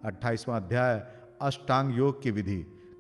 28वां अध्याय अष्टांग योग की विधि।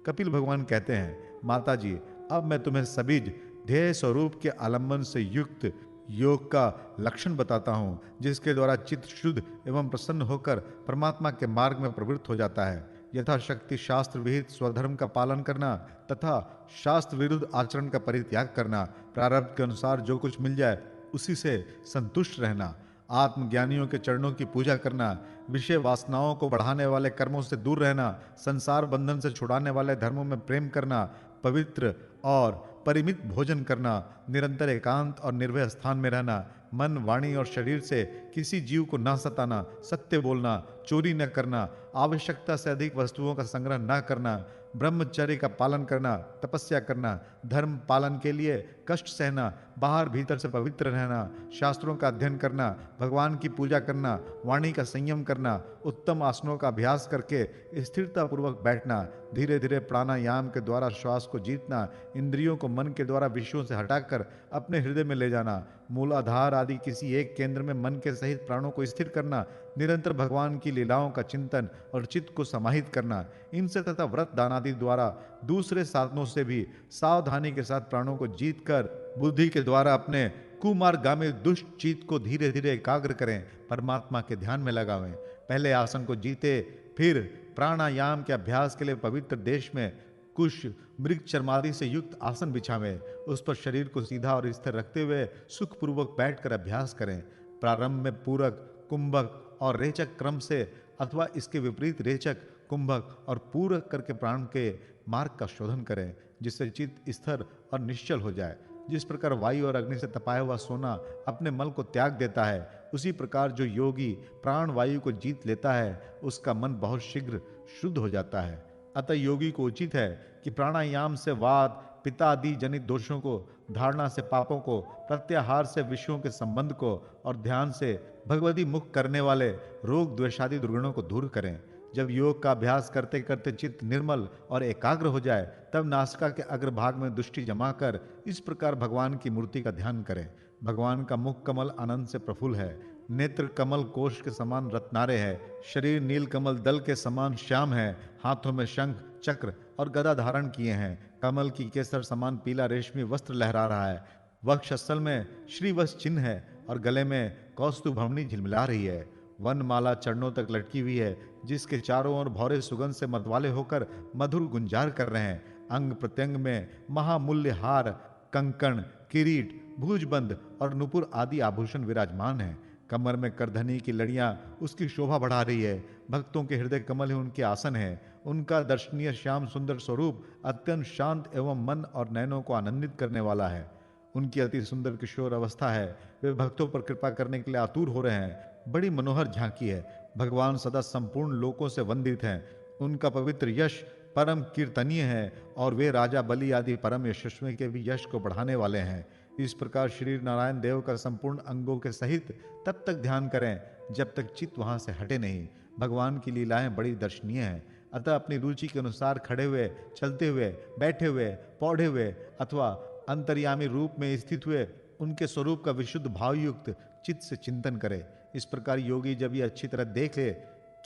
कपिल भगवान कहते हैं, माता जी, अब मैं तुम्हें सभी ध्येय स्वरूप के आलंबन से युक्त योग का लक्षण बताता हूं, जिसके द्वारा चित्त शुद्ध एवं प्रसन्न होकर परमात्मा के मार्ग में प्रवृत्त हो जाता है। यथाशक्ति शास्त्र विहित स्वधर्म का पालन करना तथा शास्त्र विरुद्ध आचरण का परित्याग करना, प्रारब्ध के अनुसार जो कुछ मिल जाए उसी से संतुष्ट रहना, आत्मज्ञानियों के चरणों की पूजा करना, विषय वासनाओं को बढ़ाने वाले कर्मों से दूर रहना, संसार बंधन से छुड़ाने वाले धर्मों में प्रेम करना, पवित्र और परिमित भोजन करना, निरंतर एकांत और निर्भय स्थान में रहना, मन वाणी और शरीर से किसी जीव को न सताना, सत्य बोलना, चोरी न करना, आवश्यकता से अधिक वस्तुओं का संग्रह न करना, ब्रह्मचर्य का पालन करना, तपस्या करना, धर्म पालन के लिए कष्ट सहना, बाहर भीतर से पवित्र रहना, शास्त्रों का अध्ययन करना, भगवान की पूजा करना, वाणी का संयम करना, उत्तम आसनों का अभ्यास करके स्थिरता पूर्वक बैठना, धीरे धीरे प्राणायाम के द्वारा श्वास को जीतना, इंद्रियों को मन के द्वारा विषयों से हटाकर अपने हृदय में ले जाना, मूलाधार आदि किसी एक केंद्र में मन के सहित प्राणों को स्थिर करना, निरंतर भगवान की लीलाओं का चिंतन और चित्त को समाहित करना, इनसे तथा व्रत दान आदि द्वारा दूसरे साधनों से भी सावधानी के साथ प्राणों को जीतकर बुद्धि के द्वारा अपने कुमार्गामी दुष्ट चित्त को धीरे धीरे एकाग्र करें, परमात्मा के ध्यान में लगावें। पहले आसन को जीते, फिर प्राणायाम के अभ्यास के लिए पवित्र देश में कुश मृग चर्मादि से युक्त आसन बिछावें, उस पर शरीर को सीधा और स्थिर रखते हुए सुखपूर्वक बैठकर अभ्यास करें। प्रारंभ में पूरक, कुंभक और रेचक क्रम से अथवा इसके विपरीत रेचक, कुंभक और पूरक करके प्राण के मार्ग का शोधन करें, जिससे चित्त स्थिर और निश्चल हो जाए। जिस प्रकार वायु और अग्नि से तपाया हुआ सोना अपने मल को त्याग देता है, उसी प्रकार जो योगी प्राण वायु को जीत लेता है, उसका मन बहुत शीघ्र शुद्ध हो जाता है। अतः योगी को उचित है कि प्राणायाम से वात, पित्त आदि जनित दोषों को, धारणा से पापों को, प्रत्याहार से विषयों के संबंध को और ध्यान से भगवती मुख करने वाले रोग द्वेषादि दुर्गुणों को दूर करें। जब योग का अभ्यास करते करते चित्त निर्मल और एकाग्र हो जाए, तब नासिका के अग्रभाग में दृष्टि जमाकर इस प्रकार भगवान की मूर्ति का ध्यान करें। भगवान का मुख कमल आनंद से प्रफुल्ल है, नेत्र कमल कोश के समान रत्नारे है, शरीर नील कमल दल के समान श्याम है, हाथों में शंख चक्र और गदा धारण किए हैं, कमल की केसर समान पीला रेशमी वस्त्र लहरा रहा है, वक्षस्थल में श्रीवत्स चिन्ह है और गले में कौस्तुभमणि झिलमिला रही है। वनमाला चरणों तक लटकी हुई है, जिसके चारों ओर भौरे सुगंध से मतवाले होकर मधुर गुंजार कर रहे हैं। अंग प्रत्यंग में महामूल्य हार, कंकण, किरीट, भुजबंद और नुपुर आदि आभूषण विराजमान हैं। कमर में करधनी की लड़ियां उसकी शोभा बढ़ा रही है। भक्तों के हृदय कमल ही उनके आसन है। उनका दर्शनीय श्याम सुंदर स्वरूप अत्यंत शांत एवं मन और नयनों को आनंदित करने वाला है। उनकी अति सुंदर किशोर अवस्था है। वे भक्तों पर कृपा करने के लिए आतुर हो रहे हैं। बड़ी मनोहर झांकी है। भगवान सदा संपूर्ण लोकों से वंदित हैं। उनका पवित्र यश परम कीर्तनीय है और वे राजा बलि आदि परम यशस्वी के भी यश को बढ़ाने वाले हैं। इस प्रकार श्री नारायण देव का संपूर्ण अंगों के सहित तब तक ध्यान करें जब तक चित्त वहां से हटे नहीं। भगवान की लीलाएं बड़ी दर्शनीय हैं। अतः अपनी रुचि के अनुसार खड़े हुए, चलते हुए, बैठे हुए, पौधे हुए अथवा अंतर्यामी रूप में स्थित हुए उनके स्वरूप का विशुद्ध भावयुक्त चित्त से चिंतन करे। इस प्रकार योगी जब ये अच्छी तरह देख ले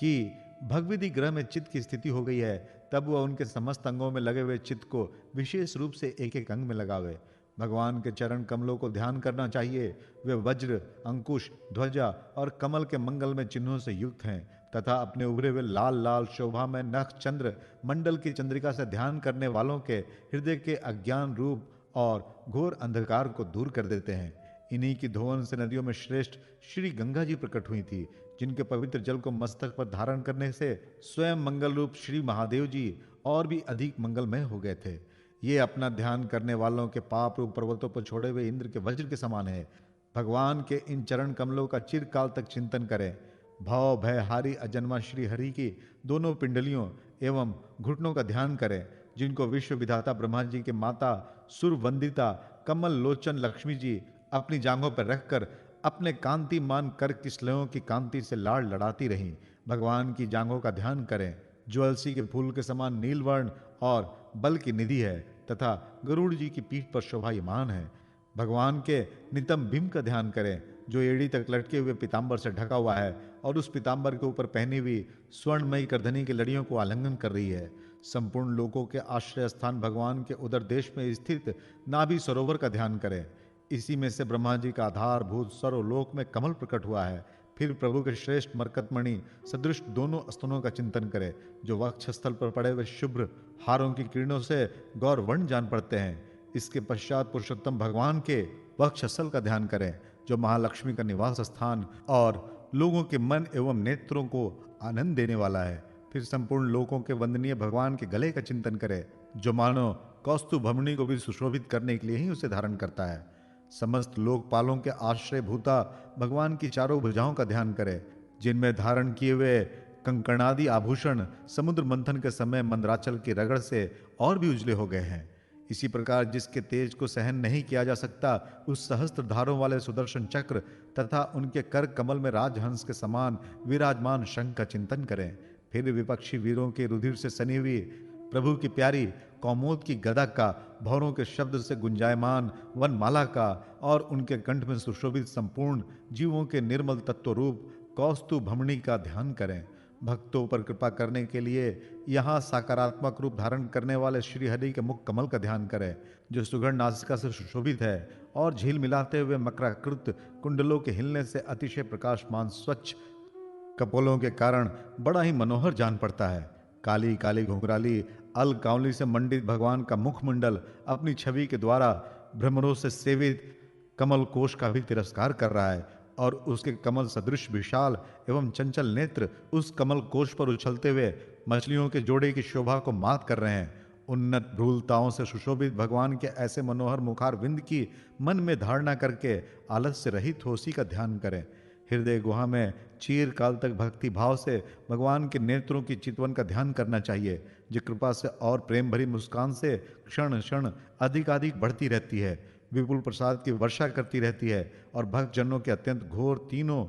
कि भगवती ग्रह में चित्त की स्थिति हो गई है, तब वह उनके समस्त अंगों में लगे हुए चित्त को विशेष रूप से एक एक अंग में लगावे। भगवान के चरण कमलों को ध्यान करना चाहिए। वे वज्र, अंकुश, ध्वजा और कमल के मंगल में चिन्हों से युक्त हैं तथा अपने उभरे हुए लाल लाल शोभा में नख चंद्र मंडल की चंद्रिका से ध्यान करने वालों के हृदय के अज्ञान रूप और घोर अंधकार को दूर कर देते हैं। इन्हीं की धोवन से नदियों में श्रेष्ठ श्री गंगा जी प्रकट हुई थी, जिनके पवित्र जल को मस्तक पर धारण करने से स्वयं मंगल रूप श्री महादेव जी और भी अधिक मंगलमय हो गए थे। ये अपना ध्यान करने वालों के पाप रूप पर्वतों पर छोड़े हुए इंद्र के वज्र के समान है। भगवान के इन चरण कमलों का चिरकाल तक चिंतन करें। भव भय हारी अजन्मा श्री हरि की दोनों पिंडलियों एवं घुटनों का ध्यान करें, जिनको विश्व विधाता ब्रह्मा जी के माता सुरवंदिता कमल लोचन लक्ष्मी जी अपनी जांघों पर रखकर अपने कांतिमान कर किसलयों की कांति से लाड़ लड़ाती रहीं। भगवान की जांघों का ध्यान करें, जो अलसी के फूल के समान नीलवर्ण और बल की निधि है तथा गरुड़ जी की पीठ पर शोभायमान है। भगवान के नितंब भीम का ध्यान करें, जो एड़ी तक लटके हुए पीताम्बर से ढका हुआ है और उस पीताम्बर के ऊपर पहनी हुई स्वर्णमयी करधनी की लड़ियों को आलिंगन कर रही है। संपूर्ण लोकों के आश्रय स्थान भगवान के उदर देश में स्थित नाभि सरोवर का ध्यान करें। इसी में से ब्रह्मा जी का आधारभूत सर्वलोक में कमल प्रकट हुआ है। फिर प्रभु के श्रेष्ठ मरकतमणि सदृश दोनों स्तनों का चिंतन करें, जो वक्षस्थल पर पड़े हुए शुभ्र हारों की किरणों से गौरवर्ण जान पड़ते हैं। इसके पश्चात पुरुषोत्तम भगवान के वक्षस्थल का ध्यान करें, जो महालक्ष्मी का निवास स्थान और लोगों के मन एवं नेत्रों को आनंद देने वाला है। फिर संपूर्ण लोकों के वंदनीय भगवान के गले का चिंतन करें, जो मानो कौस्तुभमणि को भी सुशोभित करने के लिए ही उसे धारण करता है। समस्त लोकपालों के आश्रय भूता भगवान की चारों भुजाओं का ध्यान करें, जिनमें धारण किए हुए कंकणादि आभूषण समुद्र मंथन के समय मंदराचल की रगड़ से और भी उजले हो गए हैं। इसी प्रकार जिसके तेज को सहन नहीं किया जा सकता, उस सहस्त्र धारों वाले सुदर्शन चक्र तथा उनके कर कमल में राजहंस के समान विराजमान शंख का चिंतन करें। फिर विपक्षी वीरों के रुधिर से सनी हुई प्रभु की प्यारी कौमोद की गदा का, भौरों के शब्द से गुंजायमान वनमाला का और उनके कंठ में सुशोभित संपूर्ण जीवों के निर्मल तत्व रूप कौस्तुभमणि का ध्यान करें। भक्तों पर कृपा करने के लिए यहाँ सकारात्मक रूप धारण करने वाले श्री हरि के मुख कमल का ध्यान करें, जो सुगढ़ नासिका से सुशोभित है और झील मिलाते हुए मकराकृत कुंडलों के हिलने से अतिशय प्रकाशमान स्वच्छ कपोलों के कारण बड़ा ही मनोहर जान पड़ता है। काली काली घुंघराली अल कांवली से मंडित भगवान का मुखमंडल अपनी छवि के द्वारा भ्रमरों से सेवित कमल कोश का भी तिरस्कार कर रहा है और उसके कमल सदृश विशाल एवं चंचल नेत्र उस कमल कोश पर उछलते हुए मछलियों के जोड़े की शोभा को मात कर रहे हैं। उन्नत भ्रूलताओं से सुशोभित भगवान के ऐसे मनोहर मुखार विंद की मन में धारणा करके आलस्य रहित होशी का ध्यान करें। हृदय गुहा में चीर काल तक भक्ति भाव से भगवान के नेत्रों की चितवन का ध्यान करना चाहिए, जो कृपा से और प्रेम भरी मुस्कान से क्षण क्षण अधिकाधिक बढ़ती रहती है, विपुल प्रसाद की वर्षा करती रहती है और भक्त जनों के अत्यंत घोर तीनों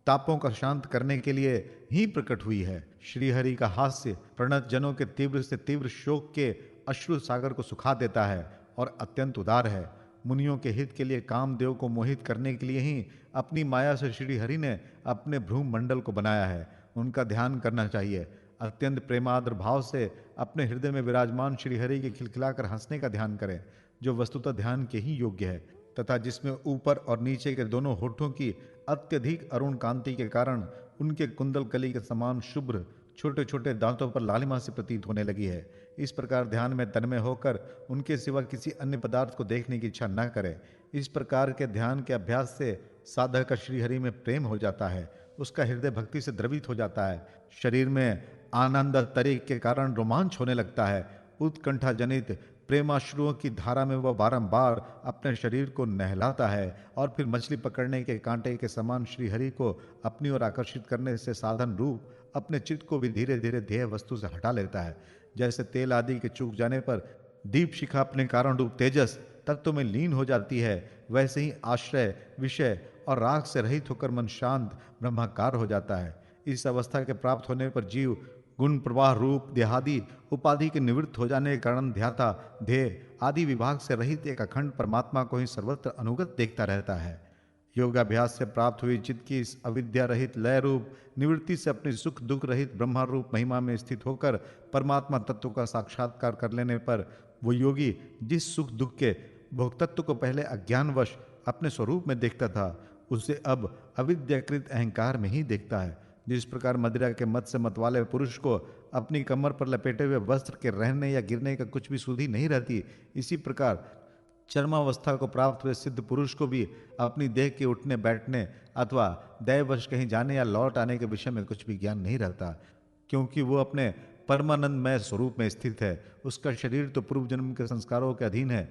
तापों का शांत करने के लिए ही प्रकट हुई है। श्री हरि का हास्य प्रणत जनों के तीव्र से तीव्र शोक के अश्रु सागर को सुखा देता है और अत्यंत उदार है। मुनियों के हित के लिए कामदेव को मोहित करने के लिए ही अपनी माया से श्री हरि ने अपने भ्रूम मंडल को बनाया है। उनका ध्यान करना चाहिए। अत्यंत प्रेमाद्र भाव से अपने हृदय में विराजमान श्री हरि के खिलखिलाकर हंसने का ध्यान करें, जो वस्तुतः ध्यान के ही योग्य है तथा जिसमें ऊपर और नीचे के दोनों होठों की अत्यधिक अरुण कांति के कारण उनके कुंदल कली के समान शुभ्र छोटे छोटे दांतों पर लालिमा से प्रतीत होने लगी है। इस प्रकार ध्यान में तन्मय होकर उनके सिवा किसी अन्य पदार्थ को देखने की इच्छा न करें। इस प्रकार के ध्यान के अभ्यास से साधक का श्रीहरि में प्रेम हो जाता है, उसका हृदय भक्ति से द्रवित हो जाता है, शरीर में आनंद तरीक के कारण रोमांच होने लगता है। उत्कंठा जनित प्रेमाश्रुओं की धारा में वह बारंबार अपने शरीर को नहलाता है और फिर मछली पकड़ने के कांटे के समान श्रीहरि को अपनी ओर आकर्षित करने से साधन रूप अपने चित्त को भी धीरे धीरे ध्येय वस्तु से हटा लेता है। जैसे तेल आदि के चूक जाने पर दीप शिखा अपने कारण रूप तेजस तत्व में लीन हो जाती है, वैसे ही आश्रय विषय और राग से रहित होकर मन शांत ब्रह्माकार हो जाता है। इस अवस्था के प्राप्त होने पर जीव गुण प्रवाह रूप देहादि उपाधि के निवृत्त हो जाने के कारण ध्याता ध्येय आदि विभाग से रहित एक अखंड परमात्मा को ही सर्वत्र अनुगत देखता रहता है। योगाभ्यास से प्राप्त हुई चित्त की इस अविद्या रहित लय रूप निवृत्ति से अपनी सुख दुख रहित ब्रह्मा रूप महिमा में स्थित होकर परमात्मा तत्व का साक्षात्कार कर लेने पर वो योगी जिस सुख दुख के भोक्तत्व को पहले अज्ञानवश अपने स्वरूप में देखता था, उसे अब अविद्याकृत अहंकार में ही देखता है। जिस प्रकार मदिरा के मत से मत वाले पुरुष को अपनी कमर पर लपेटे हुए वस्त्र के रहने या गिरने का कुछ भी सुधि नहीं रहती, इसी प्रकार चर्मावस्था को प्राप्त हुए सिद्ध पुरुष को भी अपनी देह के उठने बैठने अथवा दैववश कहीं जाने या लौट आने के विषय में कुछ भी ज्ञान नहीं रहता, क्योंकि वो अपने परमानंदमय स्वरूप में स्थित है। उसका शरीर तो पूर्व जन्म के संस्कारों के अधीन है,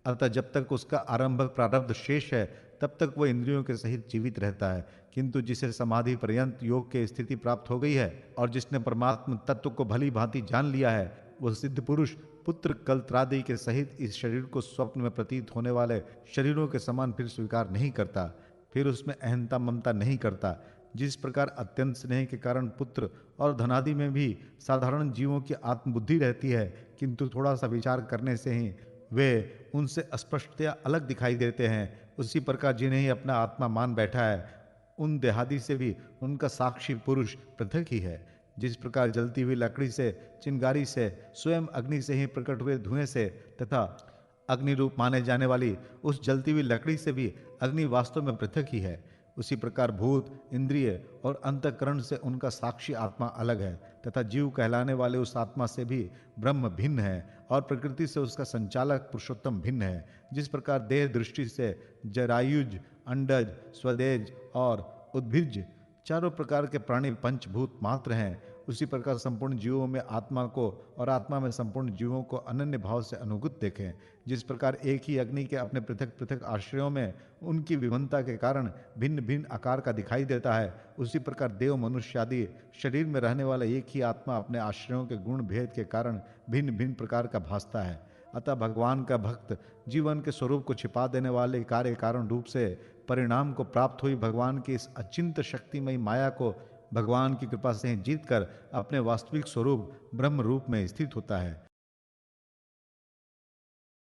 अतः जब तक उसका आरंभक प्रारब्ध शेष है तब तक वह इंद्रियों के सहित जीवित रहता है। किंतु जिसे समाधि पर्यंत योग के स्थिति प्राप्त हो गई है और जिसने परमात्मा तत्व को भली भांति जान लिया है, वह सिद्ध पुरुष पुत्र कलत्रादि के सहित इस शरीर को स्वप्न में प्रतीत होने वाले शरीरों के समान फिर स्वीकार नहीं करता, फिर उसमें अहंता ममता नहीं करता। जिस प्रकार अत्यंत स्नेह के कारण पुत्र और धनादि में भी साधारण जीवों की आत्मबुद्धि रहती है, किंतु थोड़ा सा विचार करने से ही वे उनसे स्पष्टतया अलग दिखाई देते हैं, उसी प्रकार जिन्हें ही अपना आत्मा मान बैठा है, उन देहादि से भी उनका साक्षी पुरुष पृथक ही है। जिस प्रकार जलती हुई लकड़ी से, चिंगारी से, स्वयं अग्नि से ही प्रकट हुए धुएं से तथा अग्नि रूप माने जाने वाली उस जलती हुई लकड़ी से भी अग्नि वास्तव में पृथक ही है, उसी प्रकार भूत, इंद्रिय और अंतःकरण से उनका साक्षी आत्मा अलग है तथा जीव कहलाने वाले उस आत्मा से भी ब्रह्म भिन्न है और प्रकृति से उसका संचालक पुरुषोत्तम भिन्न है। जिस प्रकार देह दृष्टि से जरायुज, अंडज, स्वदेज और उद्भिज चारों प्रकार के प्राणी पंचभूत मात्र हैं, उसी प्रकार संपूर्ण जीवों में आत्मा को और आत्मा में संपूर्ण जीवों को अनन्य भाव से अनुगत देखें। जिस प्रकार एक ही अग्नि के अपने पृथक पृथक आश्रयों में उनकी विभिन्नता के कारण भिन्न भिन्न आकार का दिखाई देता है, उसी प्रकार देव, मनुष्य आदि शरीर में रहने वाला एक ही आत्मा अपने आश्रयों के गुण भेद के कारण भिन्न भिन्न प्रकार का भासता है। अतः भगवान का भक्त जीवन के स्वरूप को छिपा देने वाले कार्य कारण रूप से परिणाम को प्राप्त हुई भगवान की इस अचिंत शक्तिमयी माया को भगवान की कृपा से जीत कर अपने वास्तविक स्वरूप ब्रह्म रूप में स्थित होता है।